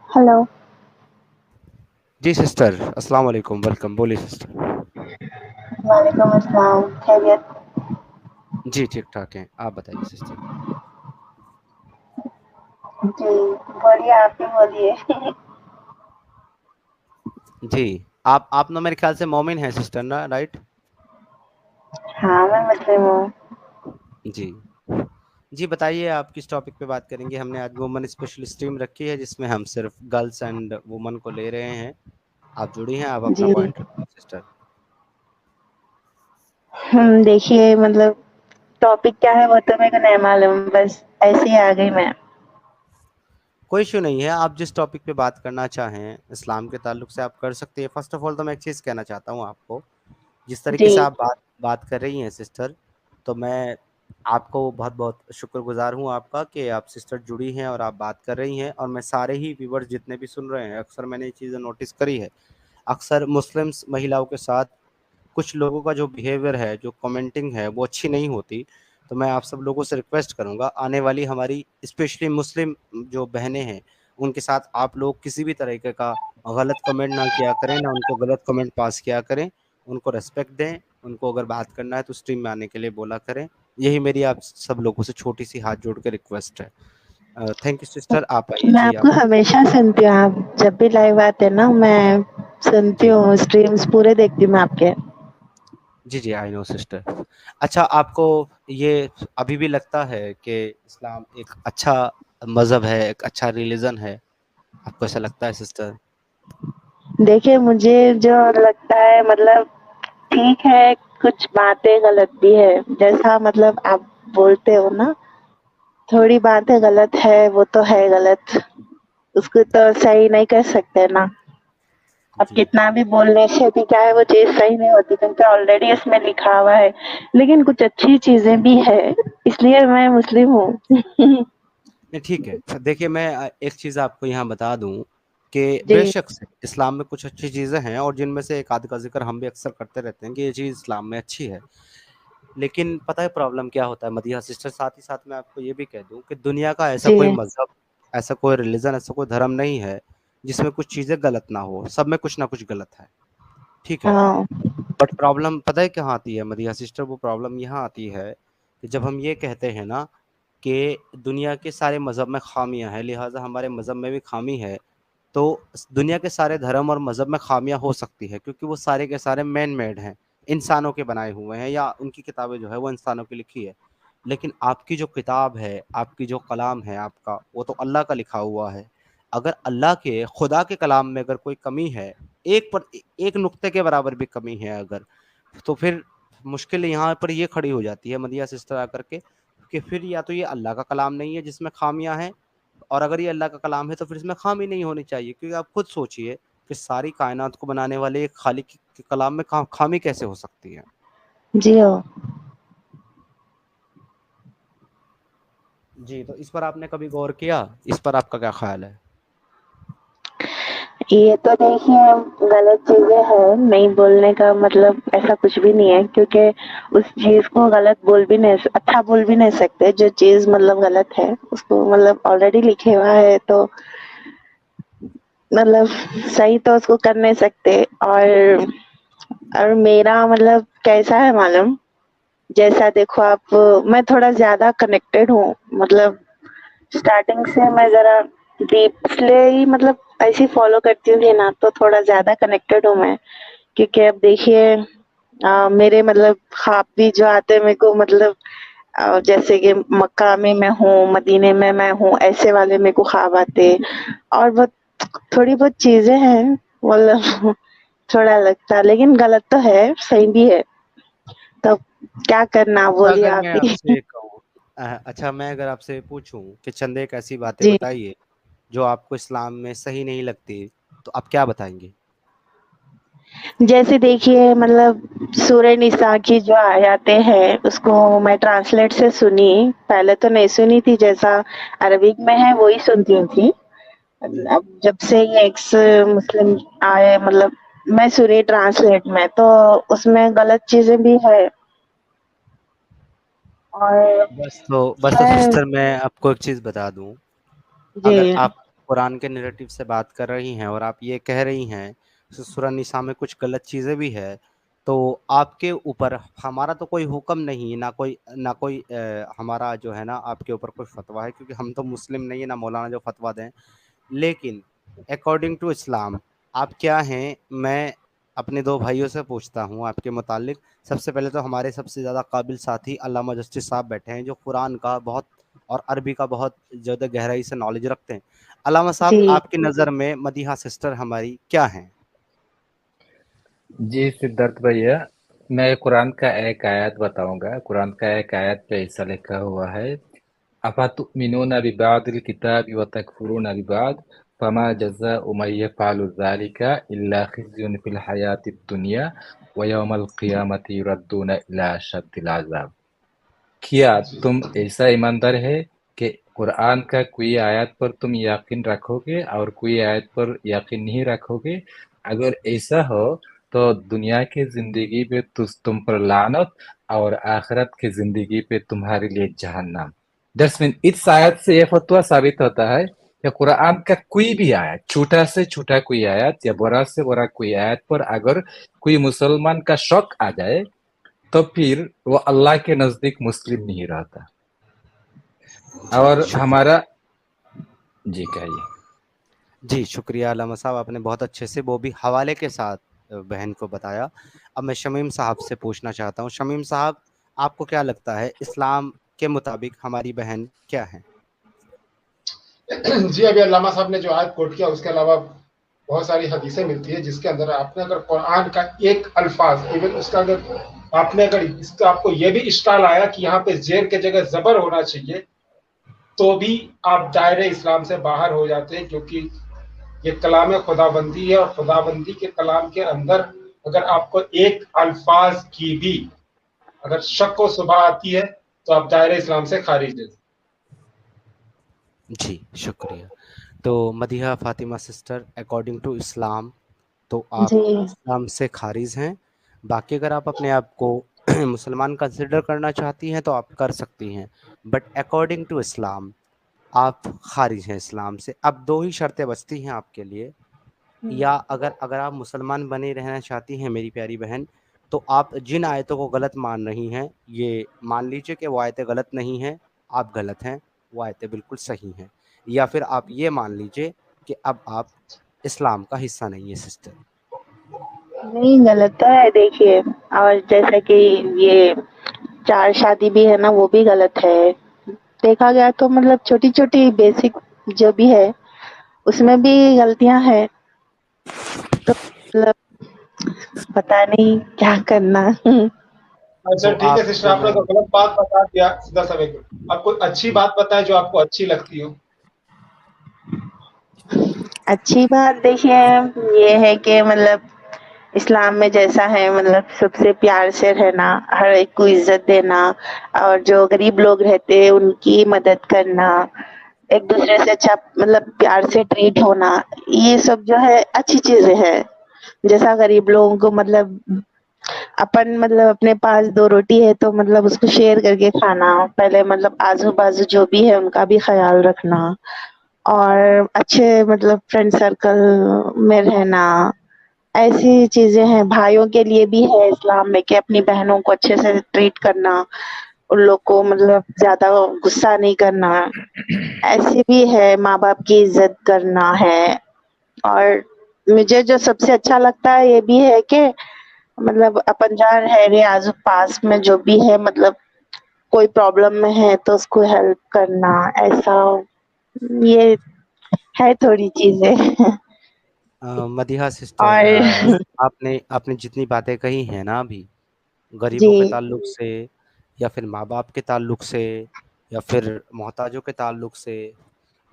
Hello. जी sister, अस्सलाम वालेकुम, welcome. बोलिए सिस्टर। वालेकुम अस्सलाम। खैरियत? जी ठीक ठाक हैं, आप बताइए सिस्टर। जी, बोलिए, आप ही बोलिए। जी, आप ना मेरे ख्याल से मोमिन हैं सिस्टर ना, राइट? हाँ, मैं मुस्लिम हूँ। जी जी, बताइए आप किस टॉपिक पे बात करेंगे। हमने आज वुमन स्पेशल स्ट्रीम रखी है जिसमें हम सिर्फ गर्ल्स एंड वुमन को ले रहे हैं। आप जुड़ी हैं, आप अपना जी। पॉइंट रखिए सिस्टर। देखिए, मतलब टॉपिक क्या है वो तो मेरे को नहीं मालूम, बस ऐसे ही आ गई मैं। कोई इशू नहीं है, आप जिस टॉपिक पे बात करना चाहें इस्लाम के ताल्लुक से आप कर सकते हैं। फर्स्ट ऑफ ऑल तो मैं एक चीज़ कहना चाहता हूँ आपको, जिस तरीके से जी। आप बात कर रही हैं सिस्टर, तो मैं आपको बहुत बहुत शुक्रगुजार हूँ आपका कि आप सिस्टर जुड़ी हैं और आप बात कर रही हैं। और मैं सारे ही व्यूवर्स जितने भी सुन रहे हैं, अक्सर मैंने ये चीज़ें नोटिस करी है, अक्सर मुस्लिम्स महिलाओं के साथ कुछ लोगों का जो बिहेवियर है, जो कमेंटिंग है, वो अच्छी नहीं होती। तो मैं आप सब लोगों से रिक्वेस्ट करूंगा, आने वाली हमारी स्पेशली मुस्लिम जो बहनें हैं, उनके साथ आप लोग किसी भी तरीके का गलत कमेंट ना किया करें, ना उनको गलत कमेंट पास किया करें। उनको रेस्पेक्ट दें, उनको अगर बात करना है तो स्ट्रीम में आने के लिए बोला करें। यही मेरी आप सब लोगों से छोटी सी हाथ जोड़ के रिक्वेस्ट है। थैंक यू सिस्टर, आप आइए। मैं जी आपको आप। हमेशा सुनती हूँ, आप जब भी लाइव आते हैं ना, मैं सुनती जी हूँ, स्ट्रीम्स पूरे देखती हूँ मैं आपके। जी जी, आई नो सिस्टर। अच्छा, आपको ये अभी भी लगता है कि इस्लाम एक अच्छा मज़हब है, एक अच्छा रिलीजन है? आपको ऐसा लगता है सिस्टर? देखिए, मुझे जो लगता है, मतलब ठीक है, कुछ बातें गलत भी है। जैसा मतलब आप बोलते हो ना, थोड़ी बातें गलत है, वो तो है गलत। उसको तो सही नहीं कर सकते ना। अब जी कितना भी बोलने से भी क्या है, वो चीज़ सही नहीं होती क्योंकि ऑलरेडी इसमें लिखा हुआ है। लेकिन कुछ अच्छी चीज़ें भी है, इसलिए मैं मुस्लिम हूँ। नहीं, ठीक है। देखिए, मैं एक चीज़ आपको यहाँ बता दूं कि जी, बेशक से इस्लाम में कुछ अच्छी चीज़ें हैं, और जिनमें से एक आध का जिक्र हम भी अक्सर करते रहते हैं कि ये चीज़ इस्लाम में अच्छी है। लेकिन पता है प्रॉब्लम क्या होता है मदीहा सिस्टर, साथ ही साथ मैं आपको ये भी कह दूं कि दुनिया का ऐसा कोई जी। मजहब, ऐसा कोई रिलीजन, ऐसा कोई धर्म नहीं है जिसमें कुछ चीज़ें गलत ना हो। सब में कुछ ना कुछ गलत है, ठीक है। हाँ, बट प्रॉब्लम पता है कहाँ आती है मदीहा सिस्टर? वो प्रॉब्लम यहाँ आती है कि जब हम ये कहते हैं ना कि दुनिया के सारे मज़हब में खामियां हैं, लिहाजा हमारे मज़हब में भी खामी है, तो दुनिया के सारे धर्म और मज़हब में खामियां हो सकती है क्योंकि वो सारे के सारे मैन मेड हैं, इंसानों के बनाए हुए हैं, या उनकी किताबें जो है वो इंसानों की लिखी है। लेकिन आपकी जो किताब है, आपकी जो कलाम है आपका, वो तो अल्लाह का लिखा हुआ है। अगर अल्लाह के खुदा के कलाम में अगर कोई कमी है, एक नुक्ते के बराबर भी कमी है अगर, तो फिर मुश्किल यहाँ पर ये खड़ी हो जाती है मदिया सिस्टर आकर के, कि फिर या तो ये अल्लाह का कलाम नहीं है जिसमें खामियां हैं, और अगर ये अल्लाह का कलाम है तो फिर इसमें खामी नहीं होनी चाहिए। क्योंकि आप खुद सोचिए कि सारी कायनात को बनाने वाले एक खालिक के कलाम में खामी कैसे हो सकती है? जी हाँ। जी, तो इस पर आपने कभी गौर किया? इस पर आपका क्या ख्याल है? ये तो देखिए, गलत चीज़ें हैं, नहीं बोलने का मतलब ऐसा कुछ भी नहीं है क्योंकि उस चीज़ को गलत बोल भी नहीं, अच्छा बोल भी नहीं सकते। जो चीज़ मतलब गलत है, उसको मतलब ऑलरेडी लिखे हुआ है तो मतलब सही तो उसको कर नहीं सकते। और मेरा मतलब कैसा है मालूम, जैसा देखो आप, मैं थोड़ा ज़्यादा कनेक्टेड हूँ, मतलब स्टार्टिंग से मैं ज़रा डीपली ही मतलब ऐसे फॉलो करती हूँ ना, तो थोड़ा ज़्यादा कनेक्टेड हूँ मैं। क्योंकि अब देखिए, मेरे मतलब ख्वाब भी जो आते हैं मेरे को, मतलब जैसे कि मक्का में मैं हूँ, मदीने में मैं हूँ, ऐसे वाले मेरे को ख्वाब आते। और बहुत थोड़ी बहुत चीज़ें हैं, मतलब थोड़ा लगता है, लेकिन गलत तो है, सही भी है। तो क्या करना, तो बोलिए अगर आप मैं ही। आपसे कहूँ, अच्छा, मैं अगर आपसे पूछूं कि चंद एक ऐसी बातें जी। बताइए जो आपको इस्लाम में सही नहीं लगती, तो आप क्या बताएंगे? जैसे देखिए, मतलब सूरह निसा की जो आयतें हैं, उसको मैं ट्रांसलेट से सुनी। पहले तो नहीं सुनी थी, जैसा अरबिक में है वही सुनती थी। जी अब जब से ये एक्स मुस्लिम आए, मतलब मैं सुनी ट्रांसलेट में, तो उसमें गलत चीजें भी है। और बस तो मैं सिस्टर मैं आपको एक चीज़ बता दूं। जी। अगर आप قرآن کے نیریٹو سے بات کر رہی ہیں اور آپ یہ کہہ رہی ہیں سورہ نساء میں کچھ غلط چیزیں بھی ہے، تو آپ کے اوپر ہمارا تو کوئی حکم نہیں، نہ کوئی ہمارا جو ہے نا آپ کے اوپر کوئی فتویٰ ہے، کیونکہ ہم تو مسلم نہیں ہیں، نہ مولانا جو فتویٰ دیں. لیکن اکارڈنگ ٹو اسلام آپ کیا ہیں؟ میں اپنے دو بھائیوں سے پوچھتا ہوں آپ کے متعلق. سب سے پہلے تو ہمارے سب سے زیادہ قابل ساتھی علامہ جسٹس صاحب بیٹھے ہیں، جو قرآن کا بہت اور عربی کا بہت زیادہ گہرائی سے نالج رکھتے ہیں. علامہ صاحب، جی آپ کی نظر میں مدیحہ سسٹر ہماری کیا ہیں؟ جی سدھارتھ بھیا، میں قرآن کا ایک آیت بتاؤں گا. قرآن کا ایک آیت پہ ایسا لکھا ہوا ہے، افتؤمنون ببعض الکتاب وتکفرون ببعض فما جزاء من يفعل ذلك الا خزي في الحیاة الدنیا ویوم القیامة یردون الی اشد العذاب. کیا تم ایسا ایماندار ہے کہ قرآن کا کوئی آیت پر تم یقین رکھو گے اور کوئی آیت پر یقین نہیں رکھو گے؟ اگر ایسا ہو تو دنیا کی زندگی پہ تم پر لعنت اور آخرت کی زندگی پہ تمہارے لیے جہنم. دس مین اس آیت سے یہ فتویٰ ثابت ہوتا ہے کہ قرآن کا کوئی بھی آیت، چھوٹا سے چھوٹا کوئی آیت یا بڑا سے بڑا کوئی آیت پر اگر کوئی مسلمان کا شک آ جائے تو پھر وہ اللہ کے نزدیک مسلم نہیں رہتا. اور ہمارا جی کہیے. جی شکریہ علامہ صاحب، آپ نے بہت اچھے سے وہ بھی حوالے کے ساتھ بہن کو بتایا. اب میں شمیم صاحب سے پوچھنا چاہتا ہوں. شمیم صاحب، آپ کو کیا لگتا ہے اسلام کے مطابق ہماری بہن کیا ہے؟ جی ابھی علامہ صاحب نے جو آیت کوٹ کیا اس کے علاوہ بہت ساری حدیثیں ملتی ہیں جس کے اندر آپ نے اگر قرآن کا ایک الفاظ ایون اس کا اگر آپ نے اگر اس کا آپ کو یہ بھی اشکال آیا کہ یہاں پہ زیر کے جگہ زبر ہونا چاہیے تو بھی آپ دائرے اسلام سے باہر ہو جاتے ہیں، کیونکہ یہ کلام خدا بندی ہے اور خدا بندی کے کلام کے اندر اگر آپ کو ایک الفاظ کی بھی اگر شک و شبہ آتی ہے تو آپ دائرے اسلام سے خارج ہیں. جی شکریہ. تو Madiha Fatima sister, according to Islam تو آپ جی اسلام سے خارج ہیں. باقی اگر آپ اپنے آپ کو مسلمان کنسیڈر کرنا چاہتی ہیں تو آپ کر سکتی ہیں، بٹ اکارڈنگ ٹو اسلام آپ خارج ہیں اسلام سے. اب دو ہی شرطیں بچتی ہیں آپ کے لیے، یا اگر آپ مسلمان بنے رہنا چاہتی ہیں میری پیاری بہن، تو آپ جن آیتوں کو غلط مان رہی ہیں یہ مان لیجئے کہ وہ آیتیں غلط نہیں ہیں، آپ غلط ہیں، وہ آیتیں بالکل صحیح ہیں. یا پھر آپ یہ مان لیجئے کہ اب آپ اسلام کا حصہ نہیں ہیں سسٹر. نہیں، غلط تو ہے. دیکھیے، اور جیسا کہ یہ 4 شادی بھی ہے نا وہ بھی غلط ہے. دیکھا گیا تو مطلب چھوٹی چھوٹی بیسک جو بھی ہے اس میں بھی غلطیاں ہیں، تو مطلب پتا نہیں کیا کرنا. اچھا تو ٹھیک ہے آپ سسٹر، کو آپ نے میں تو غلط بات بتا دیا. سیدھا سا آپ کوئی اچھی بات بتائیں جو آپ کو اچھی لگتی ہو. اچھی بات دیکھیے یہ ہے کہ مطلب اسلام میں جیسا ہے مطلب سب سے پیار سے رہنا، ہر ایک کو عزت دینا، اور جو غریب لوگ رہتے ہیں ان کی مدد کرنا، ایک دوسرے سے اچھا مطلب پیار سے ٹریٹ ہونا، یہ سب جو ہے اچھی چیزیں ہیں. جیسا غریب لوگوں کو مطلب اپن مطلب اپنے پاس 2 روٹی ہے تو مطلب اس کو شیئر کر کے کھانا، پہلے مطلب آزو بازو جو بھی ہے ان کا بھی خیال رکھنا، اور اچھے مطلب فرینڈ سرکل میں رہنا، ایسی چیزیں ہیں. بھائیوں کے لیے بھی ہے اسلام میں کہ اپنی بہنوں کو اچھے سے ٹریٹ کرنا، ان لوگ کو مطلب زیادہ غصہ نہیں کرنا، ایسی بھی ہے. ماں باپ کی عزت کرنا ہے. اور مجھے جو سب سے اچھا لگتا ہے یہ بھی ہے کہ مطلب اپن جہاں رہ رہے آزو پاس میں جو بھی ہے مطلب کوئی پرابلم میں ہے تو اس کو ہیلپ کرنا، ایسا یہ ہے تھوڑی چیزیں. مدیحہ سسٹر، اور آپ نے جتنی باتیں کہی ہیں نا ابھی غریبوں جی کے تعلق سے، یا پھر ماں باپ کے تعلق سے، یا پھر محتاجوں کے تعلق سے،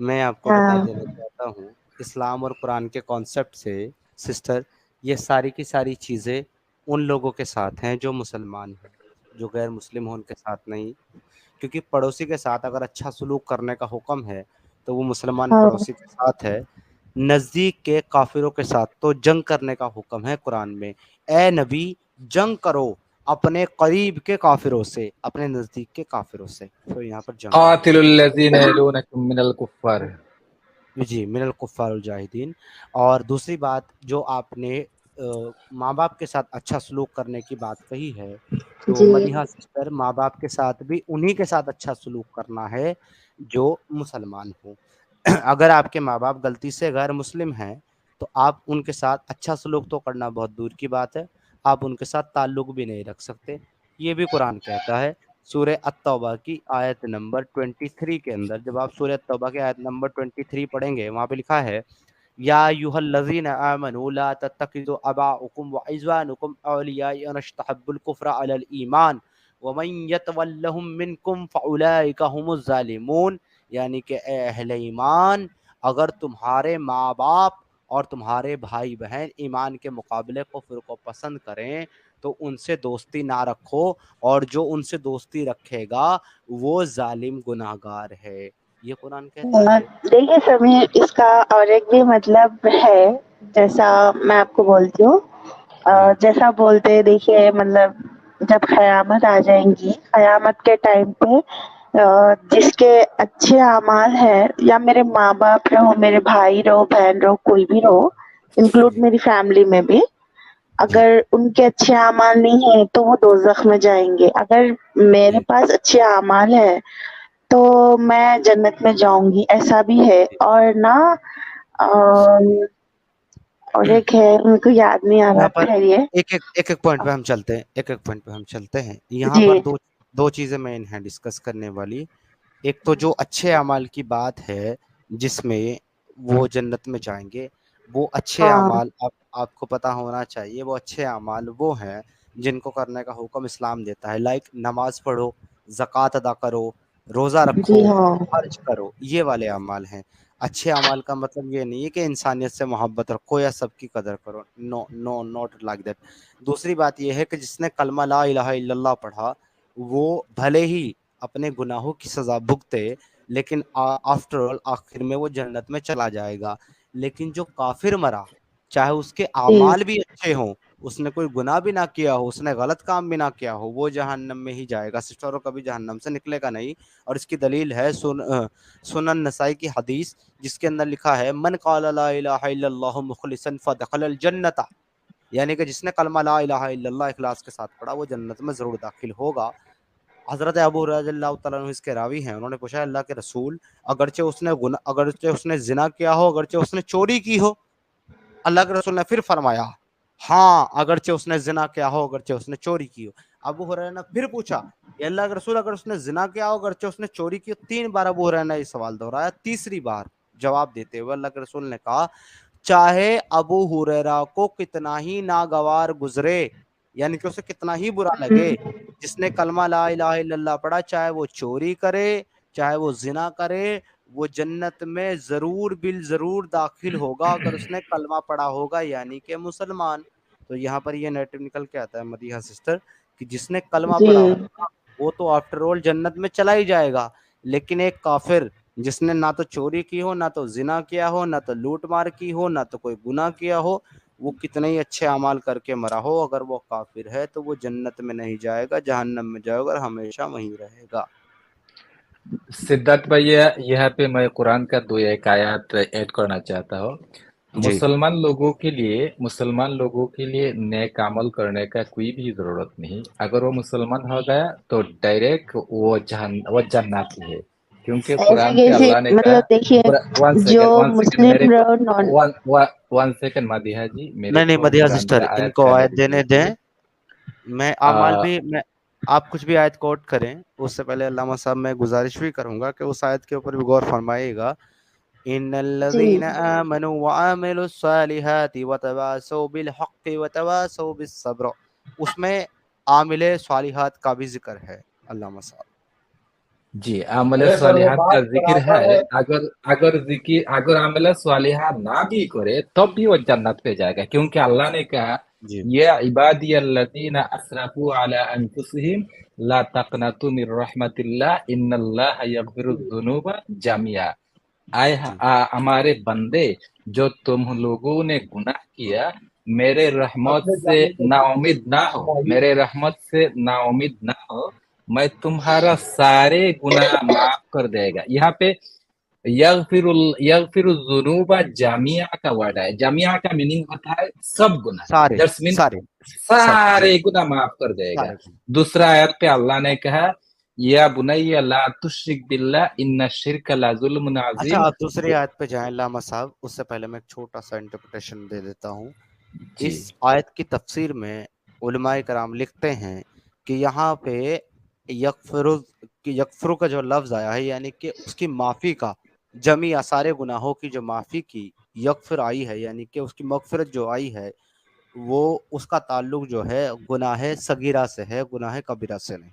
میں آپ کو بتا ہاں دینا چاہتا ہوں اسلام اور قرآن کے کانسیپٹ سے سسٹر یہ ساری کی ساری چیزیں ان لوگوں کے ساتھ ہیں جو مسلمان ہیں. جو غیر مسلم ہوں ان کے ساتھ نہیں، کیونکہ پڑوسی کے ساتھ اگر اچھا سلوک کرنے کا حکم ہے تو وہ مسلمان ہاں پڑوسی کے ساتھ ہے. نزدیک کے کافروں کے ساتھ تو جنگ کرنے کا حکم ہے قرآن میں. اے نبی جنگ کرو اپنے قریب کے کافروں سے، اپنے نزدیک کے کافروں سے. تو یہاں پر جنگ کا قاتل حکم ہے. الذین یلونکم من الکفار. جی من الکفار الجاہدین. اور دوسری بات جو آپ نے ماں باپ کے ساتھ اچھا سلوک کرنے کی بات کہی ہے، تو جی مدیحہ سسٹر ماں باپ کے ساتھ بھی انہی کے ساتھ اچھا سلوک کرنا ہے جو مسلمان ہوں. اگر آپ کے ماں باپ غلطی سے غیر مسلم ہیں تو آپ ان کے ساتھ اچھا سلوک تو کرنا بہت دور کی بات ہے، آپ ان کے ساتھ تعلق بھی نہیں رکھ سکتے. یہ بھی قرآن کہتا ہے سورہ التوبہ کی آیت نمبر 23 کے اندر. جب آپ سورہ التوبہ کی آیت نمبر 23 پڑھیں گے، وہاں پہ لکھا ہے یا ایھا الذین آمنوا لا تتخذوا آباءکم واعزوانکم اولیاء ان استحبوا الکفر علی الایمان ومن یتولہم منکم فاولئک هم الظالمون. یعنی کہ اے اہل ایمان، اگر تمہارے ماں باپ اور تمہارے بھائی بہن ایمان کے مقابلے کفر کو پسند کریں تو ان سے دوستی نہ رکھو، اور جو ان سے دوستی رکھے گا وہ ظالم گناہگار ہے. یہ قرآن کہتا ہے. دیکھیے سمیر، اس کا اور ایک بھی مطلب ہے، جیسا میں آپ کو بولتی ہوں. جی جیسا بولتے دیکھیے، مطلب جب قیامت آ جائیں گی، قیامت کے ٹائم پہ جس کے اچھے اعمال ہے، یا میرے ماں باپ رہو، میرے بھائی رہو، بہن رہو، کوئی بھی رہو، انکلوڈ جی میری فیملی میں بھی، جی اگر ان کے اچھے اعمال نہیں ہیں تو وہ دوزخ میں جائیں گے. اگر میرے جی پاس اچھے اعمال ہے تو میں جنت میں جاؤں گی، ایسا بھی ہے. جی. اور نہ اور ایک ہے، ان کو یاد نہیں آ رہا، یہاں پر ٹھہریے. ایک پوائنٹ پہ ہم چلتے ہیں، ایک پوائنٹ پہ ہم چلتے ہیں. یہاں جی پر دو چیزیں مین ہیں ڈسکس کرنے والی. ایک تو جو اچھے اعمال کی بات ہے جس میں وہ جنت میں جائیں گے، وہ اچھے ہاں اعمال آپ کو پتہ ہونا چاہیے. وہ اچھے اعمال وہ ہیں جن کو کرنے کا حکم اسلام دیتا ہے، لائک نماز پڑھو، زکوٰۃ ادا کرو، روزہ رکھو، جی ہاں حج کرو. یہ والے اعمال ہیں. اچھے اعمال کا مطلب یہ نہیں ہے کہ انسانیت سے محبت رکھو یا سب کی قدر کرو. نو نو ناٹ لائک دیٹ. دوسری بات یہ ہے کہ جس نے کلمہ لا الہ الا اللہ پڑھا وہ بھلے ہی اپنے گناہوں کی سزا بھگتے، لیکن آفٹر آل آخر میں وہ جنت میں چلا جائے گا. لیکن جو کافر مرا، چاہے اس کے جی اعمال بھی اچھے ہوں، اس نے کوئی گناہ بھی نہ کیا ہو، اس نے غلط کام بھی نہ کیا ہو، وہ جہنم میں ہی جائے گا سسٹروں، کبھی جہنم سے نکلے گا نہیں. اور اس کی دلیل ہے سنن نسائی کی حدیث جس کے اندر لکھا ہے من قال لا الہ الا اللہ مخلصا فدخل الجنت. یعنی کہ جس نے کلمہ لا الہ الا اللہ اخلاص کے ساتھ پڑھا وہ جنت میں ضرور داخل ہوگا. حضرت ابو ہریرہ رضی اللہ تعالیٰ عنہ اس کے راوی ہیں، انہوں نے پوچھا اللہ کے رسول، اگرچہ اس نے زنا کیا ہو، اگرچہ اس نے چوری کی ہو؟ اللہ کے رسول نے پھر فرمایا ہاں اگرچہ اس نے زنا کیا ہو، اگرچہ اس نے چوری کی ہو. ابو ہریرہ نے پھر پوچھا کہ اللہ کے رسول اگر اس نے زنا کیا ہو، اگرچہ اس نے چوری کی ہو؟ 3 بار ابو ہریرہ نے یہ سوال دہرایا. تیسری بار جواب دیتے ہوئے اللہ کے رسول نے کہا چاہے ابو ہریرہ کو کتنا ہی ناگوار گزرے، یعنی کہ اسے کتنا ہی برا لگے، جس نے کلمہ لا الہ الا اللہ پڑھا، چاہے وہ چوری کرے، چاہے وہ زنا کرے، وہ جنت میں ضرور بالضرور داخل ہوگا اگر اس نے کلمہ پڑھا ہوگا، یعنی کہ مسلمان. تو یہاں پر یہ نیٹو نکل کے آتا ہے مدیحہ سسٹر کہ جس نے کلمہ جی پڑھا ہوگا وہ تو آفٹر آل جنت میں چلا ہی جائے گا. لیکن ایک کافر جس نے نہ تو چوری کی ہو، نہ تو زنا کیا ہو، نہ تو لوٹ مار کی ہو، نہ تو کوئی گناہ کیا ہو، وہ کتنے ہی اچھے اعمال کر کے مرا ہو، اگر وہ کافر ہے تو وہ جنت میں نہیں جائے گا، جہنم میں جائے گا اور ہمیشہ وہیں رہے گا. سدھارتھ بھیا، یہاں پہ میں قرآن کا 2 ایک آیات ایڈ کرنا چاہتا ہوں. جی مسلمان لوگوں کے لیے نیک عمل کرنے کا کوئی بھی ضرورت نہیں. اگر وہ مسلمان ہو گیا تو ڈائریکٹ وہ جناتی ہے، کیونکہ ایسے قرآن پہ کیسے، اللہ نے کہا. مطلب دیکھیے ون جو سیکنڈ میرے مسلم رہو نان. ون سیکنڈ مدیحہ جی، میرے نہیں کو مدیحہ قرآن سسٹر کا ان آیت کو پڑھنے آیت دینے دیں. دیجیے. میں اعمال بھی آپ کچھ بھی آیت کوٹ کریں اس سے پہلے علامہ صاحب میں گزارش بھی کروں گا کہ اس آیت کے اوپر بھی غور فرمائیے گا. ان جی الذين امنوا وعملوا الصالحات وتواصوا بالحق وتواصوا بالصبر، اس میں عامل صالحات کا بھی ذکر ہے علامہ صاحب. جی، عمل ارے سر وہ صالحات کا بات ذکر برابر ہے. ہے. اگر عمل صالحات نہ بھی کرے تب بھی وہ جنت پہ جائے گا، کیونکہ اللہ نے کہا جی یا عبادی الذین اسرفوا علی انفسہم لا تقنطوا من رحمت اللہ ان اللہ یغفر الذنوب جميعا. جی ہمارے بندے جو تم لوگوں نے گناہ کیا، میرے رحمت اپنے سے جانے نا امید نہ ہو، میرے رحمت سے نا امید نہ ہو، میں تمہارا سارے گناہ معاف کر دے گا. یہاں پہ यगफिरुज़ुनूबा जामिया का वर्ड है। जामिया का मीनिंग होता है सब गुनाह, सारे दैट्स मीन सारे सारे गुनाह माफ कर देगा। सारे गुनाह। दूसरा आयत पे अल्लाह ने कहा या बुनैया ला तुश्रिक बिल्लाह इन्ना शिर्क लज़ुल्मुन अच्छा, अज़ीम। आप दूसरी आयत पे जाएं लामा साहब, उससे पहले मैं एक छोटा सा इंटरप्रिटेशन दे देता हूँ। जी इस आयत की तफसीर में उलमाए कराम लिखते हैं कि यहाँ पे यकफुरु का जो लफ्ज आया है, यानी कि उसकी माफी का, जमिया सारे गुनाहों की जो माफी की यकफिर आई है, यानी कि उसकी मगफिरत जो आई है, वो उसका ताल्लुक जो है गुनाह सगीरा से है, गुनाह कबीरा से नहीं।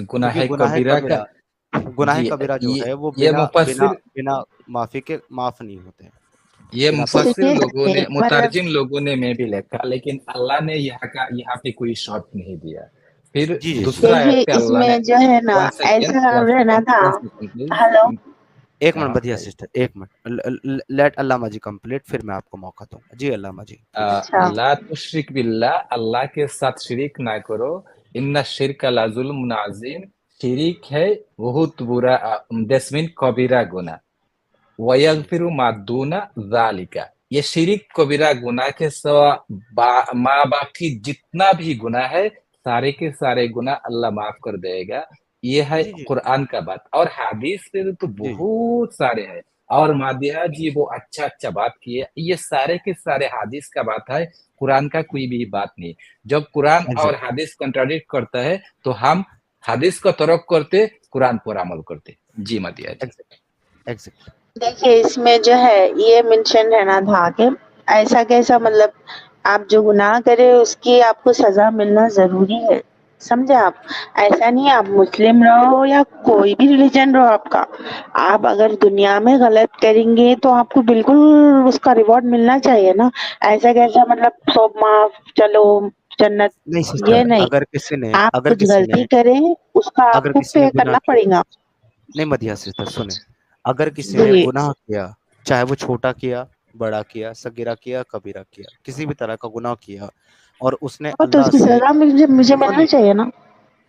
गुनाह क्योंकि गुनाह जी कबीरा जो है वो ये बिना मुफस्सिर बिना माफी के माफ नहीं होते। ये बिना मुफस्सिर देखिए लोगों ने, मतलब मुतरजिम लोगों ने में भी लिखा, लेकिन अल्लाह ने यहाँ पे कोई शर्त नहीं दिया। फिर जी जी दूसरा देखिए आयत पे अल्लाह ने इसमें जो है ना ऐसा रहना था। हेलो एक मिनट बदिया सिस्टर, एक मिनट, लेट अल्लामा जी कंप्लीट, फिर मैं आपको मौका दूंगा। जी अल्लामा जी। अच्छा ला तुश्रिक बिल्लाह, अल्लाह के साथ शिरीक ना करो, इन्ना शिर्क लज़ुल्मुन अज़ीम, शिरीक है बहुत बुरा, दैट्स कबीरा गुनाह। वयगफिरु मा दूना ज़ालिका, ये शिरीक कबीरा गुनाह के सिवा माँ बाकी जितना भी गुनाह है सारे के सारे गुनाह अल्लाह माफ कर देगा। ये है जी जी कुरान का बात। और हदीस पे तो जी बहुत सारे हैं। और मादिया जी वो अच्छा बात किए, ये सारे के सारे हदीस का बात है, कुरान का कोई भी बात नहीं। जब कुरान और एग्जैक्ट हदीस कंट्राडिक्ट करता है तो हम हदीस को तरक करते, कुरान पर अमल करते। जी मादिया जी। एग्जैक्ट। देखिए इसमें जो है ये मेंशन रहना था कि ऐसा कैसा मतलब आप जो गुनाह करे उसकी आपको सजा मिलना जरूरी है, समझे आप। ऐसा नहीं आप मुस्लिम रहो या कोई भी रिलीजन रहो आपका, आप अगर दुनिया में गलत करेंगे तो आपको बिल्कुल उसका रिवॉर्ड मिलना चाहिए ना। ऐसा कैसा मतलब सब माफ चलो जन्नत, नहीं ये सिस्टर, नहीं। आप कुछ गलती करें उसका अगर आपको किसी ने पे गुनाह करना किया, पड़ेगा। नहीं मदिया सिस्टर सुने, अगर किसी ने जी गुनाह किया, चाहे वो छोटा किया, बड़ा किया, सगीरा किया, कबीरा किया, किसी भी तरह का गुनाह किया, और उसने हाँ तो अल्लाह उसकी से, सजा मुझे मुझे मिलना सुनिए, चाहिए ना। हाँ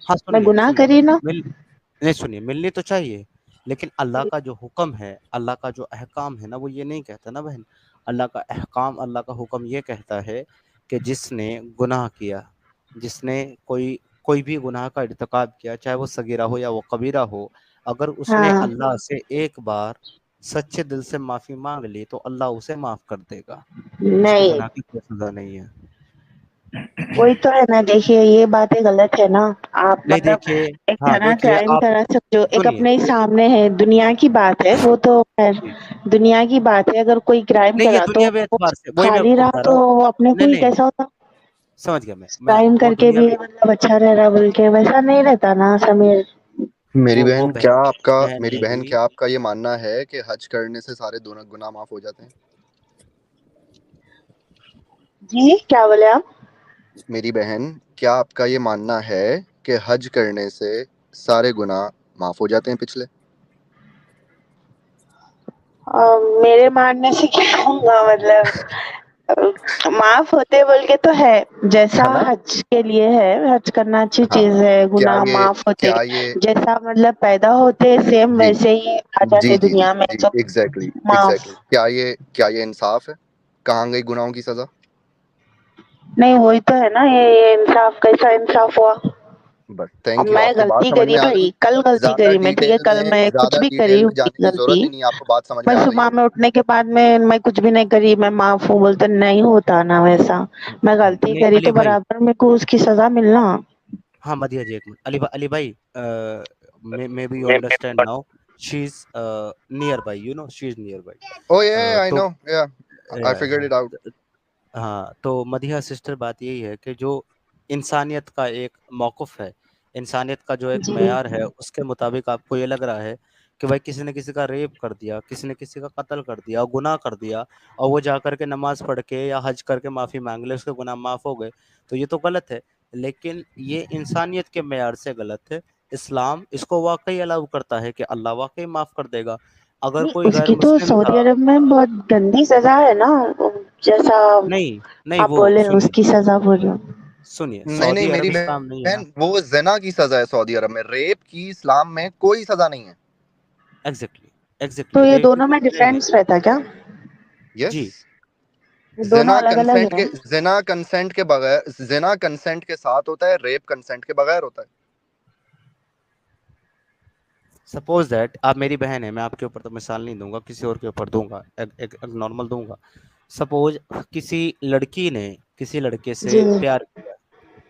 मैं सुनिए गुनाह सुनिए, करी ना। नहीं सुनिए, मिलनी तो चाहिए, लेकिन अल्लाह का जो हुक्म है, अल्लाह का जो अहकाम है ना, वो ये नहीं कहता ना बहन। अल्लाह का अहकाम, अल्लाह का हुक्म ये कहता है कि जिसने गुनाह किया, जिसने कोई कोई भी गुनाह का इर्तिकाब किया, चाहे वो सगीरा हो या वो कबीरा हो, अगर उसने हाँ अल्लाह से एक बार सच्चे दिल से माफी मांग ली तो अल्लाह उसे माफ कर देगा, उसके नहीं, गुनाह की कोई सजा नहीं है। वही तो है ना। देखिए ये बातें गलत है ना। आप नहीं मतलब देखिए, एक हाँ तरह देखिए क्राइम आप करा सकते हो, एक सुनिए, अपने ही सामने है, दुनिया की बात है वो तो खैर, जी, दुनिया की बात है। अगर कोई क्राइम नहीं ये करा तो दुनियावी वो एतबार से, वही मैं खाली आपको रहा बता रहा तो हूँ। वो अपने को नहीं ही नहीं कैसा होता, समझ गया मैं, क्राइम वो करके भी दुनियावी, मतलब अच्छा रह रहा बोल के, वैसा नहीं रहता ना समीर। मेरी वो बहन क्या आपका बहन मेरी बहन मेरी, क्या आपका ये मानना है कि हज करने से सारे दोनों गुनाह माफ हो जाते हैं? जी क्या बोले आप? मेरी बहन क्या आपका ये मानना है कि हज करने से सारे गुनाह माफ हो जाते हैं पिछले? मेरे मानने से क्या होगा मतलब माफ होते बोल के तो है, जैसा है ना? हज के लिए है, हज करना अच्छी हाँ। चीज है, गुनाह माफ होते, क्या ये जैसा मतलब पैदा होते सेम जी वैसे ही आ जी जाते जी जी दुनिया में जी सब एग्जैक्टली माफ। क्या ये इंसाफ है? कहाँ गई गुनाहों की सजा? नहीं वही तो है ना, ये इंसाफ कैसा इंसाफ हुआ। बस अब थैंक यू, मैं आपकी बात गलती समझ करी में आ गई। भाई, कल गलती करी मैं, ठीक है, कल मैं कुछ भी करी हूँ जाने की जरूरत गलती, ही नहीं है, आपको बात समझ में मैं आ गई सुबह होगी। में उठने के बाद में मैं कुछ भी नहीं करी, मैं माफ हूँ बोलते नहीं होता ना वैसा। मैं गलती नहीं करी अली तो भाई, बराबर मेरे को उसकी सजा मिलना। हाँ मदिया जी एक मिनट, अली भाई, maybe you understand now, she is nearby, you know she is near oh yeah I bye. No, या आई फिगर्ड इट आउट। तो हाँ, तो मदिहा सिस्टर बात यही है कि जो इंसानियत का एक मौक़िफ़ है, इंसानियत का जो एक जी मेयार है, उसके मुताबिक आपको ये लग रहा है कि भाई किसी ने किसी का रेप कर दिया, किसी ने किसी का कत्ल कर दिया, गुनाह कर दिया, और वो जा कर के नमाज़ पढ़ के या हज करके माफ़ी मांग ले, उसके गुनाह माफ़ हो गए, तो ये तो गलत है। लेकिन ये इंसानियत के मेयार से गलत है। इस्लाम इसको वाकई अलाउ करता है कि अल्लाह वाकई माफ़ कर देगा। अगर नहीं, कोई गैर उसकी तो मुस्लिम सऊदी था, अरब में बहुत गंदी सजा है ना, जैसा नहीं नहीं आप वो बोले सुनिए, उसकी सजा बोल रहे हो। सुनिए नहीं नहीं सऊदी मेरी अरब इस्लाम नहीं है बहन, ना। वो जना की सजा है सऊदी अरब में, रेप की इस्लाम में कोई सजा नहीं है। एग्जैक्टली तो एग्जैक्टली ये रेप दोनों में डिफरेंस रहता है क्या? यस, जी ये दोनों जिना अलग अलग कंसेंट है? के जिना कंसेंट के बगैर, जिना कंसेंट के साथ होता है, रेप कंसेंट के बगैर होता है। सपोज दैट आप मेरी बहन है, मैं आपके ऊपर तो मिसाल नहीं दूंगा, किसी और के ऊपर दूंगा, एक नॉर्मल दूंगा। सपोज किसी लड़की ने किसी लड़के जी से प्यार किया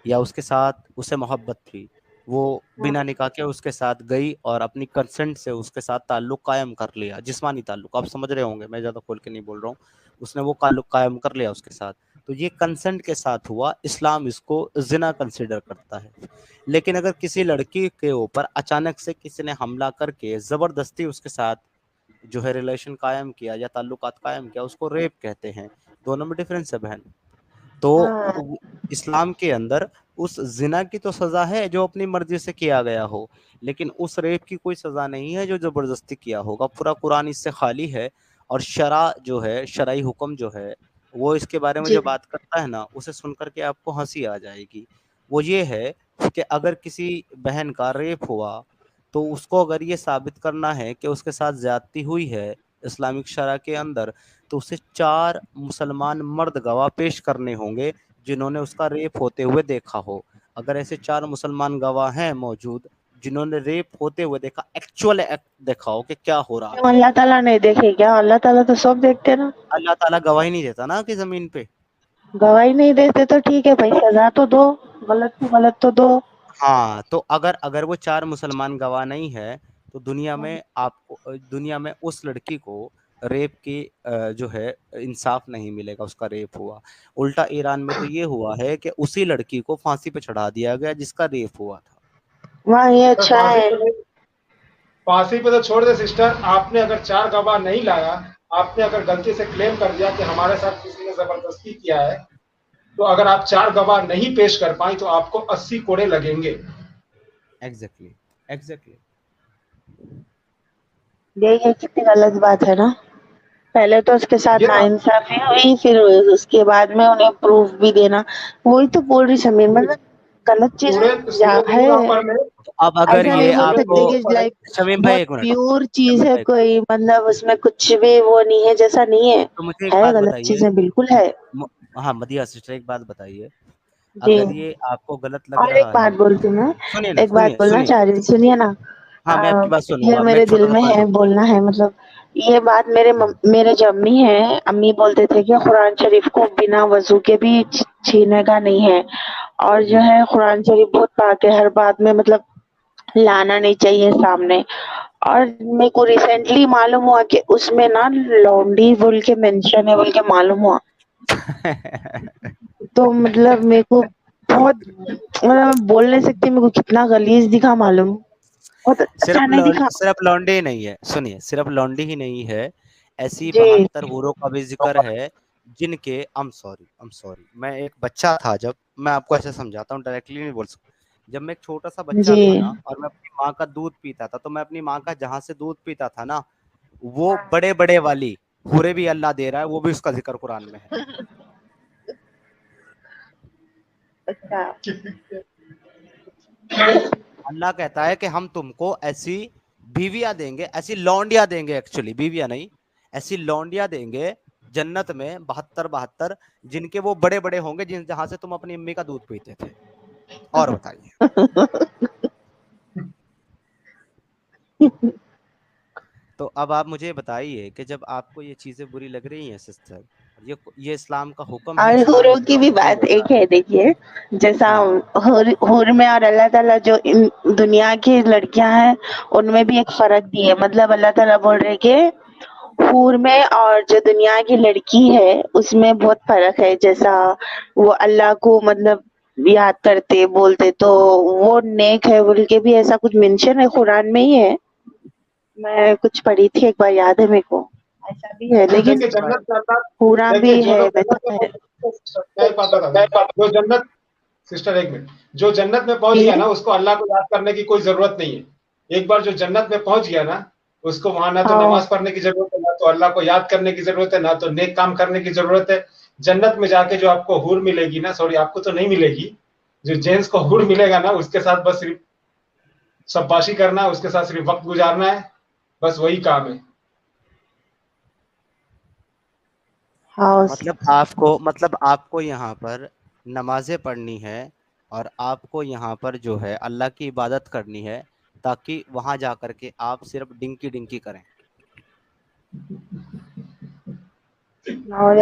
या उसके साथ उसे मोहब्बत थी, वो बिना निकाह के उसके साथ गई और अपनी कंसेंट से उसके साथ ताल्लुक कायम कर लिया, जिस्मानी ताल्लुक, आप समझ रहे होंगे, मैं ज़्यादा खोल के नहीं बोल रहा हूँ। उसने वो ताल्लुक कायम कर लिया उसके साथ, तो ये कंसेंट के साथ हुआ, इस्लाम इसको जिना कंसिडर करता है। लेकिन अगर किसी लड़की के ऊपर अचानक से किसी ने हमला करके ज़बरदस्ती उसके साथ जो है रिलेशन कायम किया या ताल्लुकात कायम किया, उसको रेप कहते हैं। दोनों में डिफरेंस है बहन। तो हाँ इस्लाम के अंदर उस जिना की तो सजा है जो अपनी मर्जी से किया गया हो, लेकिन उस रेप की कोई सजा नहीं है जो जबरदस्ती किया होगा। पूरा कुरान इससे खाली है। और शरा जो है, शरई हुक्म जो है, वो इसके बारे में जी जो बात करता है ना, उसे सुन करके आपको हंसी आ जाएगी। वो ये है कि अगर किसी बहन का रेप हुआ तो उसको अगर ये साबित करना है कि उसके साथ ज्यादती हुई है इस्लामिक शरा के अंदर, तो उसे 4 मुसलमान मर्द गवाह पेश करने होंगे जिन्होंने उसका रेप होते हुए देखा हो। अगर ऐसे 4 मुसलमान गवाह हैं मौजूद जिन्होंने रेप होते हुए देखा, एक्चुअल एक्ट देखा हो कि क्या हो रहा क्यों था, अल्लाह ताला नहीं देखे क्या? अल्लाह ताला तो सब देखते ना। अल्लाह ताला गवाही नहीं देता ना कि जमीन पे। गवाही नहीं देते तो ठीक है भाई, सजा तो दो, गलत तो दो। हाँ, तो अगर अगर वो 4 मुसलमान गवाह नहीं है तो दुनिया में उस लड़की को रेप की जो है इंसाफ नहीं मिलेगा, उसका रेप हुआ। उल्टा ईरान में तो ये हुआ है कि उसी लड़की को फांसी पे चढ़ा दिया गया जिसका रेप हुआ था। वहाँ ये तो अच्छा है। फांसी पे तो छोड़ दे सिस्टर, आपने अगर 4 गवाह नहीं लाया, आपने अगर गलती से क्लेम कर दिया कि हमारे साथ किसी ने जबरदस्ती किया है, तो अगर आप 4 गवाह नहीं पेश कर पाए तो आपको 80 कोड़े लगेंगे। एग्जैक्टली एग्जैक्टली ये कितनी गलत बात है ना। पहले तो उसके साथ ये नाइंसाफी हुई, फिर उसके बाद में उन्हें प्रूफ भी देना। वही तो बोल रही शमीर, मतलब गलत चीज पूरे है। ऊपर में तो अब अगर ऐसा ये नहीं बोल आपको, सकते कि लाइक शमीम भाई बहुत एक मिनट, प्योर चीज शमीम है भाई, कोई, मतलब उसमें कुछ भी वो नहीं है, जैसा नहीं है। तो मुझे एक है बात गलत बताइए, चीजें बिल्कुल है। हाँ मदिया सिस्टर एक बात बताइए, जी। अगर ये आपको गलत लग और एक रहा बात है, बोलती हूँ मैं, सुनिए ना, एक बात सुनिए बोलना सुनिए, चाह रही, सुनिए ना। हाँ मैं आपकी बात ये सुनूंगा, मैं मेरे एक छोटा दिल सा में पॉइंट, है, बोलना है, मतलब ये बात मेरे जो अम्मी है, अम्मी बोलते थे कि कुरान शरीफ को बिना वजू के भी छीने का नहीं है, और जो है कुरान शरीफ बहुत पाक है, हर बात में मतलब लाना नहीं चाहिए सामने। और मेरे को रिसेंटली मालूम हुआ कि उसमें ना लौंडी बोल के मेंशन है, बोल के मालूम हुआ। तो मतलब मेरे को बहुत, मतलब बोल नहीं सकती मेरे को कितना गलीज दिखा, मालूम, बहुत अच्छा नहीं दिखा। सिर्फ लौंडे ही नहीं है, सुनिए, सिर्फ लौंडी ही नहीं है, ऐसी जी 72 हूरों का भी जिक्र है जिनके, I'm sorry, मैं एक बच्चा था, जब मैं आपको ऐसे समझाता हूँ, डायरेक्टली नहीं बोल सकता, जब मैं एक छोटा सा बच्चा जी था ना और मैं अपनी माँ का दूध पीता था, तो मैं अपनी माँ का जहाँ से दूध पीता था ना, वो बड़े बड़े वाली हूरे भी अल्लाह दे रहा है, वो भी उसका जिक्र कुरान में है। अच्छा। अल्लाह कहता है कि हम तुमको ऐसी बीवियां देंगे, ऐसी लौंडियां देंगे, एक्चुअली बीवियां नहीं, ऐसी लौंडियां देंगे जन्नत में 72 जिनके वो बड़े बड़े होंगे, जिन जहां से तुम अपनी अम्मी का दूध पीते थे। और बताइए, तो अब आप मुझे बताइए कि जब आपको ये चीजें बुरी लग रही हैं सिस्टर, ये इस्लाम का हुक्म है, और इस्लाम हूरों इस की भी नहीं बात बोल एक है, देखिए, जैसा रहा। हूर में और अल्लाह ताला जो इन दुनिया की लड़कियां हैं, उनमें भी एक फर्क दिए, मतलब अल्लाह ताला बोल रहे कि हूर में और जो दुनिया की लड़की है उसमें बहुत फर्क है। जैसा वो अल्लाह को मतलब याद करते बोलते तो वो नेक है बोल के भी ऐसा कुछ मेंशन है कुरान में ही है। मैं कुछ पढ़ी थी एक बार, याद है मेरे को, ऐसा भी है, लेकिन देखिए जन्नत में अल्लाह, पूरा भी देखिए जो है लोग जन्नत वैसा में है। मैं एक बात बता दूं, जो जन्नत, सिस्टर एक मिनट, जो जन्नत में पहुंच गया ना उसको अल्लाह को याद करने की कोई जरूरत नहीं है। एक बार जो जन्नत में पहुंच गया ना, उसको वहां ना तो हाँ नमाज पढ़ने की जरूरत है, ना तो अल्लाह को याद करने की जरूरत है, ना तो नेक काम करने की जरूरत है। जन्नत में जाके जो आपको हूर मिलेगी ना, सॉरी आपको तो नहीं मिलेगी, जो जेंट्स को हूर मिलेगा ना, उसके साथ बस सिर्फ शाबाशी करना है, उसके साथ सिर्फ वक्त गुजारना है, बस वही काम है। हाँ मतलब आपको यहाँ पर नमाजें पढ़नी है और आपको यहाँ पर जो है अल्लाह की इबादत करनी है, ताकि वहां जा करके आप सिर्फ डिंकी डिंकी करें। और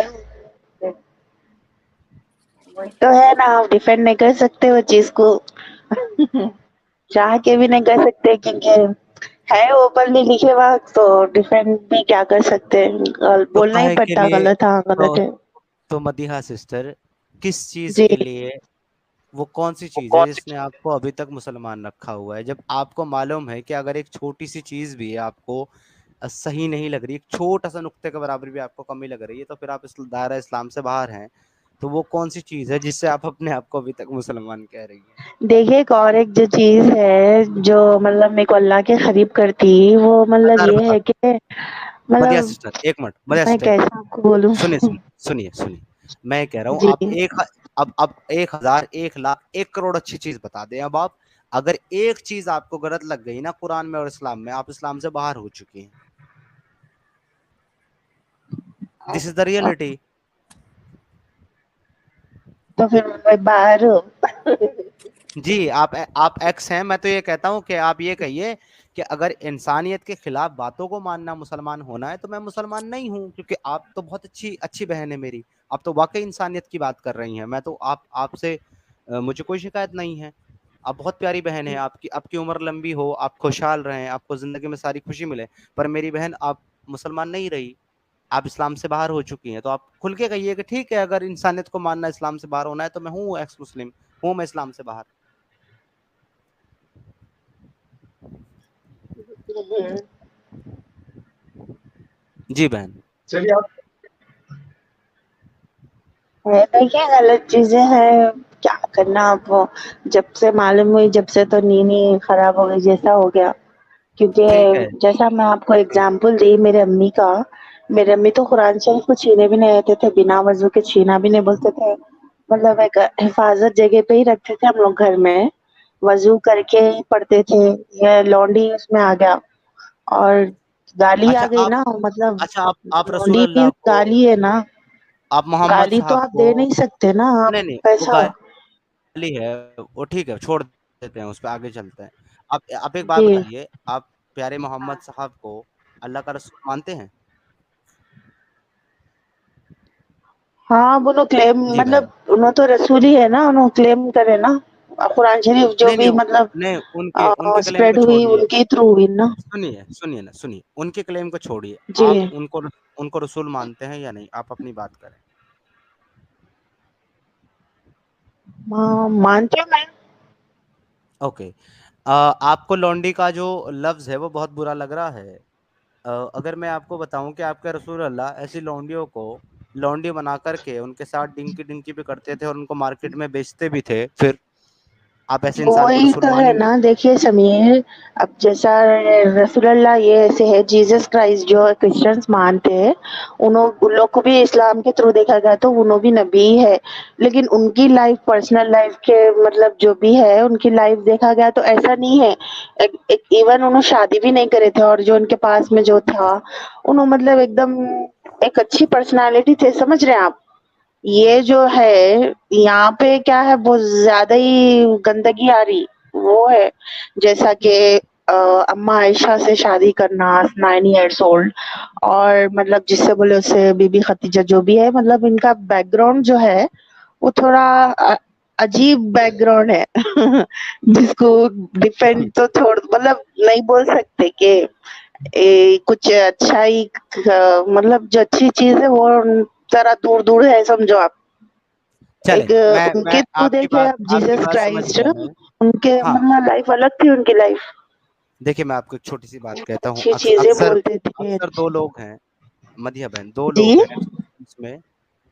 वही तो है ना, आप डिफेंड नहीं कर सकते वो चीज को। चाह के भी नहीं कर सकते, क्योंकि है वो पढ़े लिखे वक्त, तो डिफेंड भी क्या कर सकते हैं, तो बोलना ही काहे के पड़ता, लिए गलत हाँ तो गलत है। तो मदीहा सिस्टर, किस चीज जी। के लिए, वो कौन सी चीज है जिसने आपको अभी तक मुसलमान रखा हुआ है? जब आपको मालूम है कि अगर एक छोटी सी चीज भी है आपको सही नहीं लग रही, एक छोटा सा नुक्ते के बराबर भी आपको कमी लग रही है, तो फिर आप इस दायरा इस्लाम से बाहर हैं। तो वो कौन सी चीज है जिससे आप अपने आप को अभी तक मुसलमान कह रही हैं? देखिए, एक और एक जो चीज है जो मतलब मेरे को अल्लाह के करीब करती, वो मतलब हजार ये बता है दो। कि मदिया मतलब सिस्टर, एक मिनट, मदिया मैं सिस्टर, एक कैसे आपको बोलूं। मिनट, सुनिए सुनिए सुनिए सुनिए। मैं कह रहा हूँ जी। आप अब 1,000, 1,00,000, 1 करोड़ अच्छी चीज बता दें। अब आप अगर एक चीज आपको गलत लग गई ना कुरान में और इस्लाम में, आप इस्लाम से बाहर हो चुकी हैं। This is the reality. तो फिर मैं बाहर हूँ। जी, आप एक्स हैं। मैं तो ये कहता हूँ कि आप ये कहिए कि अगर इंसानियत के खिलाफ बातों को मानना मुसलमान होना है, तो मैं मुसलमान नहीं हूँ, क्योंकि आप तो बहुत अच्छी अच्छी बहन है मेरी। आप तो वाकई इंसानियत की बात कर रही हैं। मैं तो आपसे मुझे कोई शिकायत नहीं है। आप बहुत प्यारी बहन है। आपकी उम्र लंबी हो, आप खुशहाल रहें, आपको जिंदगी में सारी खुशी मिले। पर मेरी बहन, आप मुसलमान नहीं रही, आप इस्लाम से बाहर हो चुकी हैं। तो आप खुल के कहिए कि ठीक है, अगर इंसानियत को मानना, इस्लाम से बाहर होना है, तो मैं हूँ एक्स मुस्लिम, हूँ मैं इस्लाम से बाहर। जी बहन। चलिए आप देखिए, गलत चीजें हैं, क्या करना आप। जब से मालूम हुई, जब से तो नींद ही खराब हो गई जैसा हो गया। ठीक है। क्योंकि जैसा मैं आपको एग्जांपल दी मेरे अम्मी का, मेरे अम्मी तो कुरान शरीफ को छीने भी नहीं आते थे, बिना वजू के छीना भी नहीं बोलते थे। मतलब एक हिफाजत जगह पे ही रखते थे हम लोग घर में, वजू करके ही पढ़ते थे। ये लौंडी उसमें आ गया, और गाली आ अच्छा गई आप ना, मतलब अच्छा आप रसूल लौंडी अल्लाह मीन्स को, गाली है ना। आप मोहम्मद गाली तो साहब आप को, दे नहीं सकते ना, आप नहीं नहीं, वो कैसा। गाली है, वो ठीक है, छोड़ देते हैं, उस पर आगे चलते हैं। आप एक बात जी। बताइए, आप प्यारे मोहम्मद साहब को अल्लाह का रसूल मानते हैं? हाँ, वो लोग क्लेम, जी बहन। मतलब उन्हों तो रसूल ही है ना, उन्हों क्लेम करे ना। कुरान शरीफ जो नहीं नहीं भी मतलब नहीं, उनके उनके क्लेम को स्प्रेड हुई छोड़िए। उनके थ्रू हुई ना। सुनिए सुनिए ना, सुनिए, उनके क्लेम को छोड़िए। जी। आप उनको रसूल मानते हैं या नहीं? आप अपनी बात करें। हाँ, मानती हूँ मैं। ओके। आपको लौंडी का जो लफ्ज है वो बहुत बुरा लग रहा है। अगर मैं आपको बताऊं कि आपके रसूल अल्लाह ऐसी लौंडियों को लौंडी बना करके उनके साथ डिंकी डिंकी भी करते थे और उनको मार्केट में बेचते भी थे, फिर आप ऐसे इंसान को वही रसूल तो है मानेंगे? ना, देखिए समीर, अब जैसा रसूलुल्लाह ये ऐसे है, जीसस क्राइस्ट जो क्रिश्चियंस मानते हैं, उन लोग को भी इस्लाम के थ्रू देखा गया तो उन्हों भी नबी है। लेकिन उनकी लाइफ, पर्सनल लाइफ के मतलब जो भी है उनकी लाइफ देखा गया तो ऐसा नहीं है। इवन उन्होंने शादी भी नहीं करे थे, और जो उनके पास में जो था, उन्होंने मतलब एकदम एक अच्छी पर्सनालिटी थे, समझ रहे हैं आप। ये जो है यहाँ पे क्या है, बहुत ज्यादा ही गंदगी आ रही, वो है जैसा कि अम्मा आयशा से शादी करना 9 years ओल्ड, और मतलब जिससे बोले उससे बीबी खदीजा जो भी है, मतलब इनका बैकग्राउंड जो है वो थोड़ा अजीब बैकग्राउंड है। जिसको डिफेंड तो छोड़, मतलब नहीं बोल सकते कि कुछ अच्छा ही मतलब जो अच्छी चीज है वो जरा दूर दूर है, समझो आप। चले, एक मैं उनके थ्रू देखे आप, आपकी जीसस बात समझ क्राइस्ट, गया मैं। उनके हाँ, मतलब लाइफ अलग थी, उनकी लाइफ देखिए मैं आपको एक छोटी सी बात कहता हूँ। अच्छी चीजें अक्सर बोलते थे। अक्सर दो लोग हैं, मदिया बहन, दो जी। लोग हैं इसमें,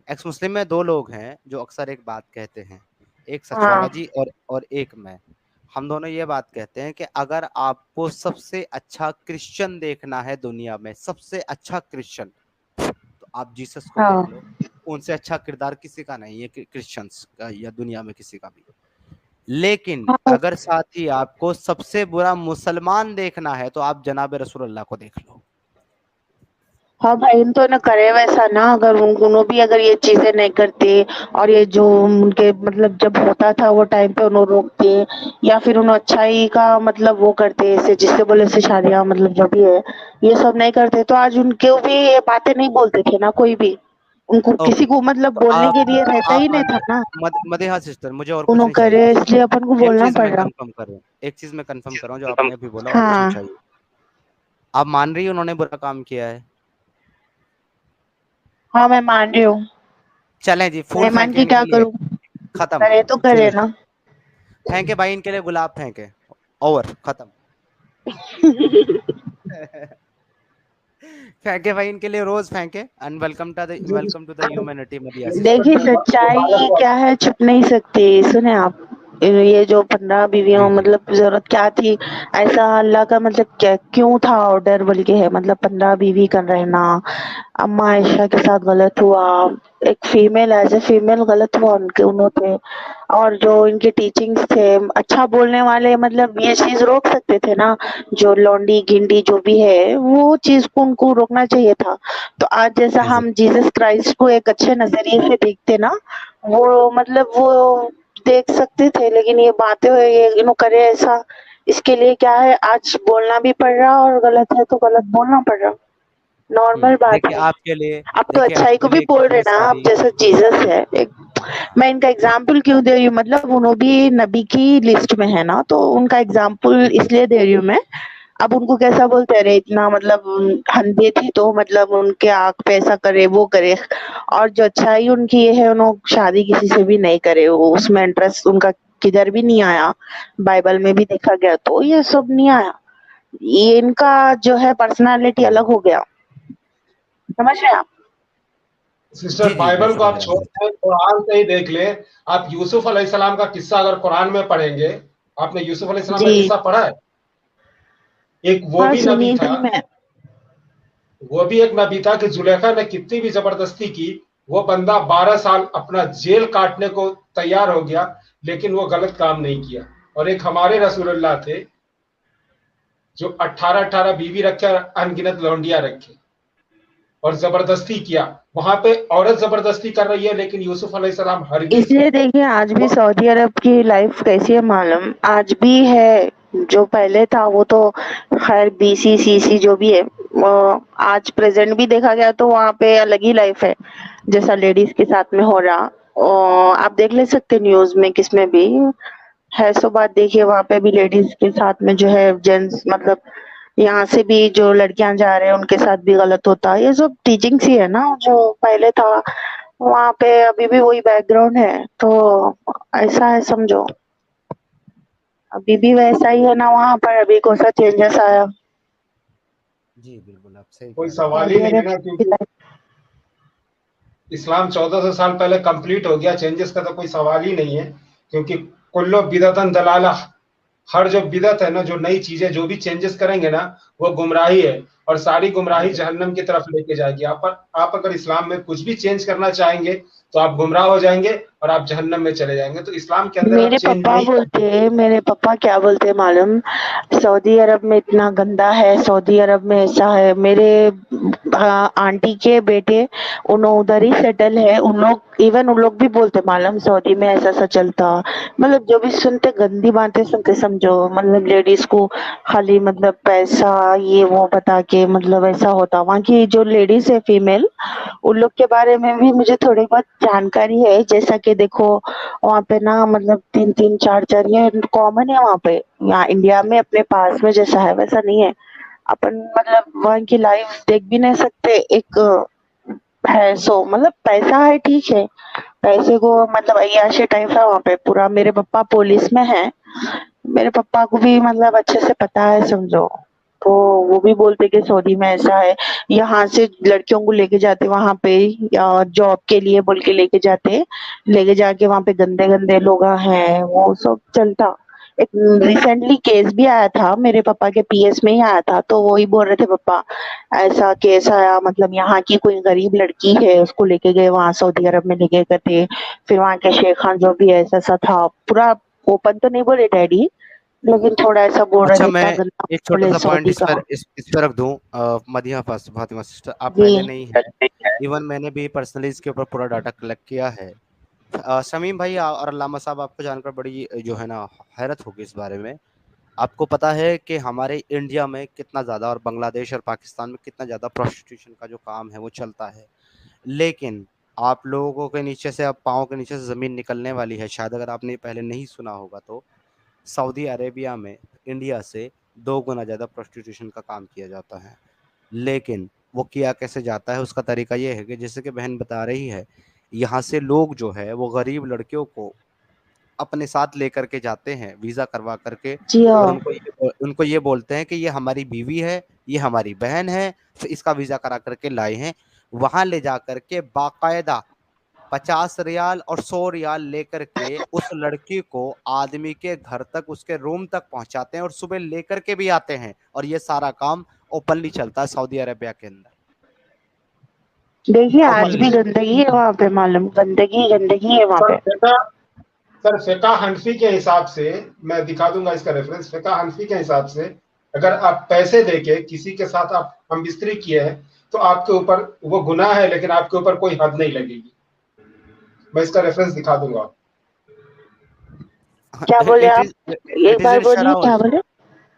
एक्स मुस्लिम में दो लोग हैं जो अक्सर एक बात कहते हैं। एक सचवाला हाँ। जी और एक मैं। हम दोनों ये बात कहते हैं कि अगर आपको सबसे अच्छा क्रिश्चियन देखना है दुनिया में, सबसे अच्छा क्रिश्चियन, तो आप जीसस को देख हाँ। लो। उनसे अच्छा किरदार किसी का नहीं है, क्रिश्चियंस का या दुनिया में किसी का भी। لیکن हाँ اگر ساتھی آپ کو سب سے برا مسلمان دیکھنا ہے تو آپ جناب رسول اللہ کو دیکھ لو. हाँ भाई इन तो न करे वैसा ना, अगर उन्होंने भी अगर ये चीजें नहीं करते और ये जो उनके मतलब जब होता था वो टाइम पे उन्होंने रोकते या फिर उन्होंने अच्छाई का मतलब वो करते ऐसे जिससे बोले से शादियां मतलब जो भी है ये सब नहीं करते तो आज उनके भी ये बातें नहीं बोलते थे ना कोई भी, उनको किसी اوکے को मतलब تو बोलने آپ के लिए रहता آپ ही नहीं مان था ना, مدیحہ سسٹر مجھے اور کچھ उन्होंने نہیں چاہیے करे بس इसलिए अपन को ایک बोलना چیز पड़ میں रहा. کنفرم کر رہا ہوں, ایک چیز میں کنفرم کر رہا ہوں جو آپ نے ابھی بولا اور کچھ نہیں हाँ چاہیے. آپ مان رہی ہو انہوں نے برا کام کیا ہے؟ हाँ मैं मान रही हूँ, چلیں جی پھول نہیں مان پھینکے کے ان کیا کے لیے, کروں, ختم. کرے تو کرے چلیں نا. پھینکے بھائی ان کے لیے گلاب پھینکے, اوور, ختم. پھینکے بھائی ان کے لیے روز پھینکے. And welcome to the humanity Madiha sister. دیکھیے سچائی کیا ہے چھپ نہیں سکتی. سنیں آپ, یہ جو 15 بیویوں جی جی مطلب ضرورت کیا تھی, ایسا اللہ کا مطلب کیوں تھا آرڈر بول کے ہے, مطلب 15 بیوی کا رہنا. اما عائشہ کے ساتھ غلط ہوا, ایک فیمیل ایز اے فیمیل غلط ہوا انہوں تھے, اور جو ان کے ٹیچنگز تھے اچھا بولنے والے مطلب یہ چیز روک سکتے تھے نا, جو لونڈی گنڈی جو بھی ہے وہ چیز کو ان کو روکنا چاہیے تھا. تو آج جیسا جی جی ہم جیسس کرائسٹ کو ایک اچھے نظریے سے دیکھتے نا, وہ مطلب وہ دیکھ سکتے تھے, لیکن یہ باتیں یہ انہوں کرے ایسا, اس کے لیے کیا ہے آج بولنا بھی پڑ رہا اور غلط ہے تو غلط بولنا پڑ رہا, نارمل بات دیکھیے ہے. آپ کے لیے, آپ تو دیکھیے اچھائی آپ کو کے بھی لیے بول رہے کتنی نا, آپ ساری, جیسا جیسس ہے میں ان کا اگزامپل کیوں دے رہی ہوں, مطلب انہوں بھی نبی کی لسٹ میں ہے نا, تو ان کا اگزامپل اس لیے دے رہی ہوں میں. اب ان کو کیسا بولتے رہے اتنا مطلب اندھے تھی تو مطلب ان کے آنکھ پہ ایسا کرے وہ کرے, اور جو اچھائی ان کی یہ ہے انہوں شادی کسی سے بھی نہیں کرے, وہ اس میں انٹرسٹ ان کا کدھر بھی نہیں آیا, بائبل میں بھی دیکھا گیا تو یہ سب نہیں آیا. یہ ان کا جو ہے پرسنالٹی الگ ہو گیا, سمجھ رہے ہیں آپ. سسٹر جی جی بے بائبل کو آپ شک چھوڑ دیں, قرآن سے ہی دیکھ لیں. آپ یوسف علیہ السلام کا قصہ اگر قرآن میں پڑھیں گے, آپ نے یوسف علیہ السلام کا جی قصہ پڑھا ہے؟ ایک وہ ہاں بھی نبی سنی تھا, تھی میں. وہ بھی ایک نبی تھا کہ زلیخا نے کتنی بھی زبردستی کی, وہ بندہ 12 سال اپنا جیل کاٹنے کو تیار ہو گیا, لیکن وہ غلط کام نہیں کیا. اور ایک ہمارے رسول اللہ تھے جو 18 بیوی رکھے اور انگنت لونڈیاں رکھے اور زبردستی کیا. وہاں پہ عورت زبردستی کر رہی ہے, لیکن یوسف علیہ السلام اس ہرگز لیے دیکھیے آج بھی سعودی عرب کی لائف کیسی ہے معلوم, آج بھی ہے. جو پہلے تھا وہ تو خیر بی سی سی جو بھی ہے, آج پریزنٹ بھی دیکھا گیا تو وہاں پہ الگ ہی لائف ہے جیسا لیڈیز کے ساتھ میں ہو رہا. آپ دیکھ لے سکتے نیوز میں کس میں بھی ہے سو بات, دیکھیے وہاں پہ بھی لیڈیز کے ساتھ میں جو ہے جینٹس مطلب یہاں سے بھی جو لڑکیاں جا رہے ہیں ان کے ساتھ بھی غلط ہوتا. یہ سب ٹیچنگ سی ہے نا, جو پہلے تھا وہاں پہ ابھی بھی وہی بیک گراؤنڈ ہے, تو ایسا ہے سمجھو. ابھی بھی ویسا ہی ہے نا وہاں پر, ابھی کون سا چینجز آیا. جی بالکل آپ صحیح کوئی کہہ رہے ہیں. سوال ہی سعودی نہیں ہے عرب نا, کی کیونکہ اسلام 1400 سال پہلے کمپلیٹ ہو گیا, چینجز کا تو کوئی سوال ہی نہیں ہے. کیونکہ کلو بدعتن دلالہ, ہر جو بدعت ہے نا, جو نئی چیزیں جو بھی چینجز کریں گے نا وہ گمراہی ہے, اور ساری گمراہی جہنم کی طرف لے کے جائے گی. آپ اگر اسلام میں کچھ بھی چینج کرنا چاہیں گے تو آپ گمراہ ہو جائیں گے اور آپ جہنم میں چلے جائیں گے. تو اسلام کے اندر آپ چینج نہیں کرتے. میرے پپا کیا بولتے معلوم, سعودی عرب میں اتنا گندا ہے, سعودی عرب میں ایسا ہے. میرے آنٹی کے بیٹے انہوں ادھر ہی سیٹل ہے, ان لوگ ایون ان لوگ بھی بولتے معلوم سعودی میں ایسا ایسا چلتا. مطلب جو بھی سنتے گندی باتیں سنتے سمجھو, مطلب لیڈیز کو خالی مطلب پیسہ یہ وہ بتا کے مطلب ایسا ہوتا. وہاں کی جو لیڈیز ہے فیمیل, ان لوگ کے بارے میں بھی مجھے تھوڑی بہت جانکاری ہے. جیسا کہ دیکھو وہاں پہ نا مطلب 3 4 یہ کامن ہے وہاں پہ. یہاں انڈیا میں اپنے پاس میں جیسا ہے ویسا نہیں ہے. اپن مطلب وہاں کی لائف دیکھ بھی نہیں سکتے. ایک ہے سو مطلب پیسہ ہے ٹھیک ہے, پیسے کو مطلب عیاشی ٹائپ ہے وہاں پہ پورا. میرے پپا پولیس میں ہے, میرے پپا کو بھی مطلب اچھے سے پتا ہے سمجھو. تو وہ بھی بولتے کہ سعودی میں ایسا ہے, یہاں سے لڑکیوں کو لے کے جاتے وہاں پہ جاب کے لیے بول کے لے کے جاتے, لے کے جا کے وہاں پہ گندے گندے لوگ ہیں, وہ سب چلتا. ایک ریسنٹلی کیس بھی آیا تھا میرے پپا کے پی ایس میں ہی آیا تھا, تو وہی بول رہے تھے پپا ایسا کیس آیا, مطلب یہاں کی کوئی غریب لڑکی ہے اس کو لے کے گئے وہاں سعودی عرب میں لے کے گئے تھے. پھر وہاں کے شیخان جو بھی ایسا ایسا تھا, پورا ओपन तो नहीं बोले डैडी, लेकिन थोड़ा ऐसा बोल रहे अच्छा, थे, इतना मैं गंदा एक छोटा बोले सा पॉइंट सऊदी इस का। पर इस पर रख दूं। मदिहा फातिमा सिस्टर, आप जी पहले नहीं है, इवन मैंने भी पर्सनली इसके ऊपर पूरा डाटा कलेक्ट किया है। शमीम भाई और अल्लामा साहब, आपको जानकर बड़ी जो है ना हैरत होगी इस बारे में। आपको पता है कि हमारे इंडिया में कितना ज़्यादा और बांग्लादेश और पाकिस्तान में कितना ज़्यादा प्रोस्टिट्यूशन का जो काम है वो चलता है, लेकिन आप लोगों के नीचे से, अब पाँव के नीचे से ज़मीन निकलने वाली है। शायद अगर आपने पहले नहीं सुना होगा तो सऊदी अरेबिया में इंडिया से 2 गुना ज़्यादा प्रोस्टिट्यूशन का काम किया जाता है। लेकिन वो किया कैसे जाता है, उसका तरीका ये है कि जैसे कि बहन बता रही है, यहाँ से लोग जो है वो गरीब लड़कियों को अपने साथ लेकर के जाते हैं वीज़ा करवा करके, जी और हाँ, उनको ये बोलते हैं कि ये हमारी बीवी है, ये हमारी बहन है, फिर इसका वीज़ा करा करके लाए हैं। वहाँ ले जा करके बाकायदा 50 रियाल और 100 रियाल लेकर के उस लड़की को आदमी के घर तक, उसके रूम तक पहुँचाते हैं और सुबह लेकर के भी आते हैं, और ये सारा काम ओपनली चलता है सऊदी अरेबिया के अंदर। देखिए आज ओपनली। भी गंदगी है वहाँ पे, मालूम, गंदगी गंदगी है वहाँ सर पे। फिका हनफी के हिसाब से, मैं दिखा दूंगा इसका रेफरेंस, फिका हनफी के हिसाब से अगर आप पैसे देके किसी के साथ आप हम बिस्तरी किए हैं तो आपके ऊपर वो गुनाह है, लेकिन आपके ऊपर कोई हद नहीं लगेगी। मैं इसका रेफरेंस दिखा दूंगा। क्या बोले इट आप, इज एक इट इज बार इन बोलिए, शरा क्या ऑल्सो। बोले?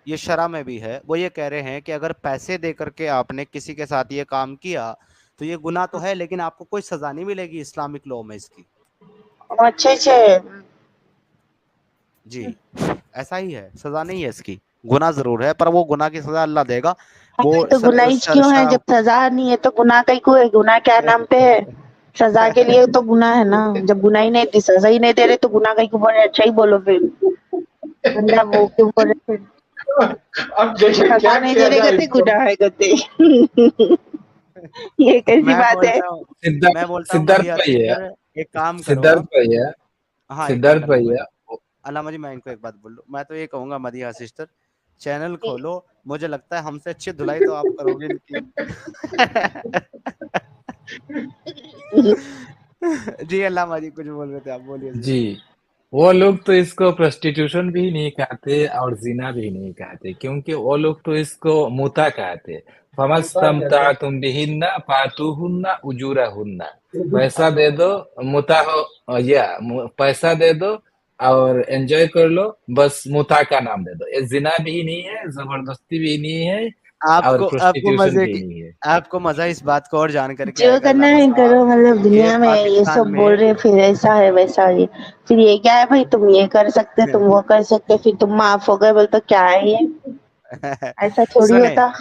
ये शरा में भी है। वो ये कह रहे हैं कि अगर पैसे दे करके आपने किसी के साथ ये काम किया तो ये गुनाह तो है, लेकिन आपको कोई सजा नहीं मिलेगी इस्लामिक लॉ में इसकी। अच्छे अच्छे। जी, ऐसा ही है, सजा नहीं है इसकी, गुनाह जरूर है, पर वो गुनाह की सजा अल्लाह देगा। वो तो गुनाहिज क्यों है जब सजा नहीं है? तो गुनाह कहीं को है, गुनाह क्या नाम पे है? सजा के लिए तो गुनाह है ना, जब गुनाह ही नहीं दी, सजा ही नहीं दे रहे तो गुनाह कहीं को बोल रहे? अच्छा ही बोलो फिर, गंदा वो क्यों बोल रहे फिर? अब देखिए सजा क्या नहीं किया दे रहे जाए गते, इसको। गुनाह है गते। ये कैसी मैं बात है? बोलता हूँ मैं सिद्धार्थ बोलता हूँ सिद्धार्थ मदिहा भैया, सिस्टर, एक काम करो सिद्धार्थ आप। भैया, हाँ, एक मिनट सिद्धार्थ अल्लामा जी, भैया, अल्लामा जी मैं इनको एक बात बोल लूँ। मैं तो ये कहूँगा मदिहा सिस्टर, चैनल खोलो, मुझे लगता है हमसे अच्छी धुलाई तो आप करोगे इनकी। जी अल्लामा जी कुछ बोल रहे थे आप, बोलिए जी। जी, वो लोग तो इसको प्रोस्टिट्यूशन भी नहीं कहते और जिना भी नहीं कहते, क्योंकि वो लोग तो इसको मुता कहते। फमस्तमता तुम बिहिन्ना फातुहुन्ना उजूरहुन्ना, पैसा दे दो, मुता हो या पैसा दे दो और एंजॉय कर लो, बस मुता का नाम दे दो। ये जिना भी नहीं है, जबरदस्ती भी नहीं है और आपको आपको प्रोस्टिट्यूशन मजे भी की नहीं है। आपको मजा इस बात को और जान करके जो आएगा करना अल्लामा है साहब, करो, मतलब कि दुनिया में ये पाकिस्तान सब बोल में रहे, फिर ऐसा है वैसा है, फिर ये क्या है भाई, तुम ये कर सकते, तुम वो कर सकते, फिर तुम माफ हो गए बोल तो क्या है ये? ऐसा थोड़ी सुने होता।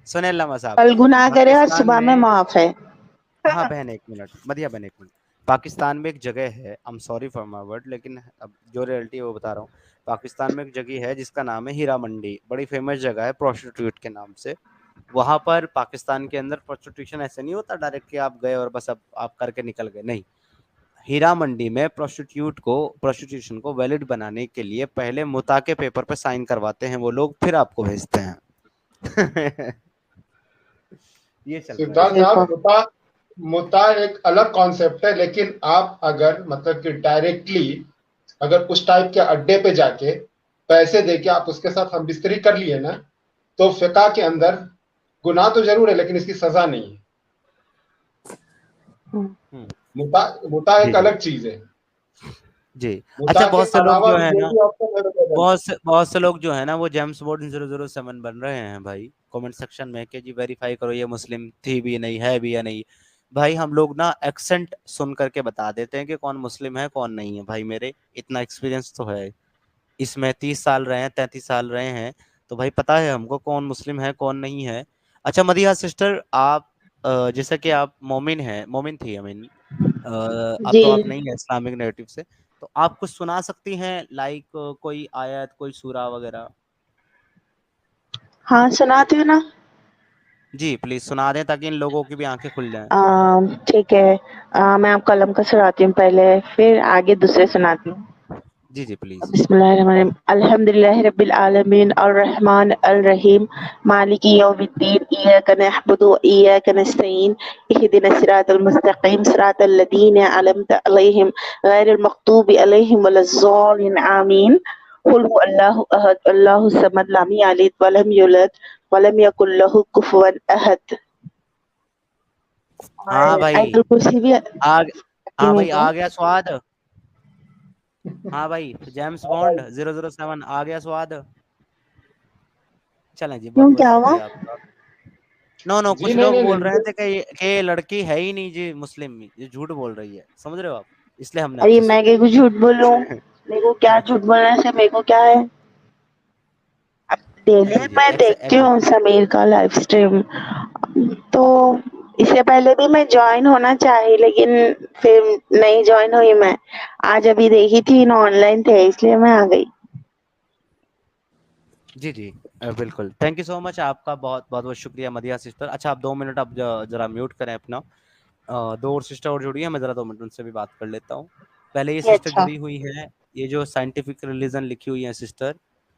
सुने अल्लामा साहब, कल गुनाह करे और पाकिस्तान सुबह में में, माफ है। हाँ बहन एक मिनट, मदिया बहन एक मिनट, पाकिस्तान में एक जगह है, I am sorry for my word, लेकिन अब जो रियलिटी है वो बता रहा हूँ। पाकिस्तान में एक जगह है जिसका नाम है हीरा मंडी, बड़ी फेमस जगह है प्रोस्टिट्यूट के नाम से। वहाँ पर पाकिस्तान के अंदर प्रोस्टिट्यूशन ऐसे नहीं होता डायरेक्ट कि आप गए और बस अब आप करके निकल गए, नहीं। हीरा मंडी में प्रोस्टिट्यूशन को वैलिड बनाने के लिए पहले मुता के पेपर पे साइन करवाते हैं वो लोग, फिर आपको भेजते हैं। ये चल रहा है। सिद्धार्थ देखो, साहब, मुता एक अलग कॉन्सेप्ट है, लेकिन आप अगर मतलब कि डायरेक्टली अगर उस टाइप के अड्डे पे जाके पैसे देके आप उसके साथ हम बिस्तरी कर लिए ना, तो फिका के अंदर गुनाह तो जरूर है, लेकिन इसकी सजा नहीं है। मुता जी एक जी अलग चीज है। जी। मुता अच्छा, के बहुत से लोग अलावा जो भी है जो ना, भी ऑप्शन अवेलेबल है। बहुत से लोग जो है ना वो जेम्स बॉन्ड 007 बन रहे हैं भाई, कमेंट सेक्शन में कि जी वेरीफाई करो ये मुस्लिम थी भी नहीं है भी या नहीं। भाई हम लोग ना एक्सेंट सुन करके बता देते हैं कि कौन मुस्लिम है कौन नहीं है। भाई मेरे इतना एक्सपीरियंस तो है इसमें, 30 साल रहे हैं, 33 साल रहे हैं, तो भाई पता है हमको कौन मुस्लिम है कौन नहीं है। अच्छा मदिहा सिस्टर, आप जैसे कि आप मोमिन हैं, मोमिन थी, आई मीन अब जी तो आप नहीं है इस्लामिक नेरेटिव से, तो आप कुछ सुना सकती हैं, लाइक कोई आयत, कोई सूरा वगैरह? हाँ, सुनाती हूँ ना। जी प्लीज सुना दें ताकि इन लोगों की भी आंखें खुल जाएं। ठीक है, मैं आपको कलम का सुनाती हूँ पहले, फिर आगे दूसरे सुनाती हूँ। जी जी प्लीज। बिस्मिल्लाहिर्रहमानिर्रहीम अल्हम्दुलिल्लाहि रब्बिल आलमीन अर्रहमान अर्रहीम मालिकी यौमिद्दीन इय्याका नअबुदु व इय्याका नस्तईन इहदिनस सिरातल मुस्तकीम सिरातल लज़ीना अनअमता अलैहिम गैरिल मग़दूबि अलैहिम वलज़्ज़ालिन आमीन कुल हुवल्लाहु अहद अल्लाहु समद लम यलिद व लम यूलद व लम यकुल लहू कुफुवन अहद। हाँ और भाई आयतुल कुर्सी भी आ आती हाँ मेरे भाई को। आ गया स्वाद। हाँ भाई जेम्स बॉन्ड 007 आ गया स्वाद। चलें जी, बहुत क्यों, बहुत क्या हुआ? शुक्रिया आपका। नो नो जी कुछ नहीं लोग नहीं बोल रहे नहीं, थे कि ये लड़की है ही नहीं जी मुस्लिम, ये झूठ बोल रही है, समझ रहे हो आप, इसलिए हमने अरे आपसे मैं के को झूठ बोलूं? मेरे को क्या झूठ बोलने से मेरे को क्या है? अब डेली जी जी मैं देखती हूँ समीर का लाइव स्ट्रीम, तो इससे पहले भी मैं ज्वाइन होना चाही लेकिन फिर नहीं ज्वाइन हुई मैं। आज अभी देखी थी ना ऑनलाइन थे इसलिए मैं आ गई। जी जी बिल्कुल, थैंक यू सो मच आपका, बहुत बहुत बहुत शुक्रिया मदिया सिस्टर। अच्छा आप 2 मिनट आप जरा म्यूट करें अपना। दो और सिस्टर और जुड़ी है, मैं जरा 2 मिनट उनसे भी बात कर लेता हूँ। पहले ये ये सिस्टर अच्छा। जुड़ी हुई है, ये जो साइंटिफिक रिलीजन लिखी हुई है सिस्टर।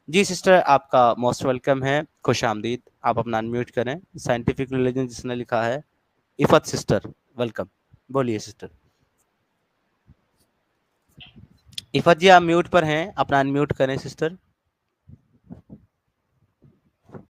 जी सिस्टर आपका मोस्ट वेलकम है, खुश आमदीद। आप अपना अनम्यूट करें। साइंटिफिक रिलीजन जिसने लिखा है इफत सिस्टर, वेलकम। बोलिए सिस्टर। इफत जी आप म्यूट पर हैं, अपना अनम्यूट करें सिस्टर।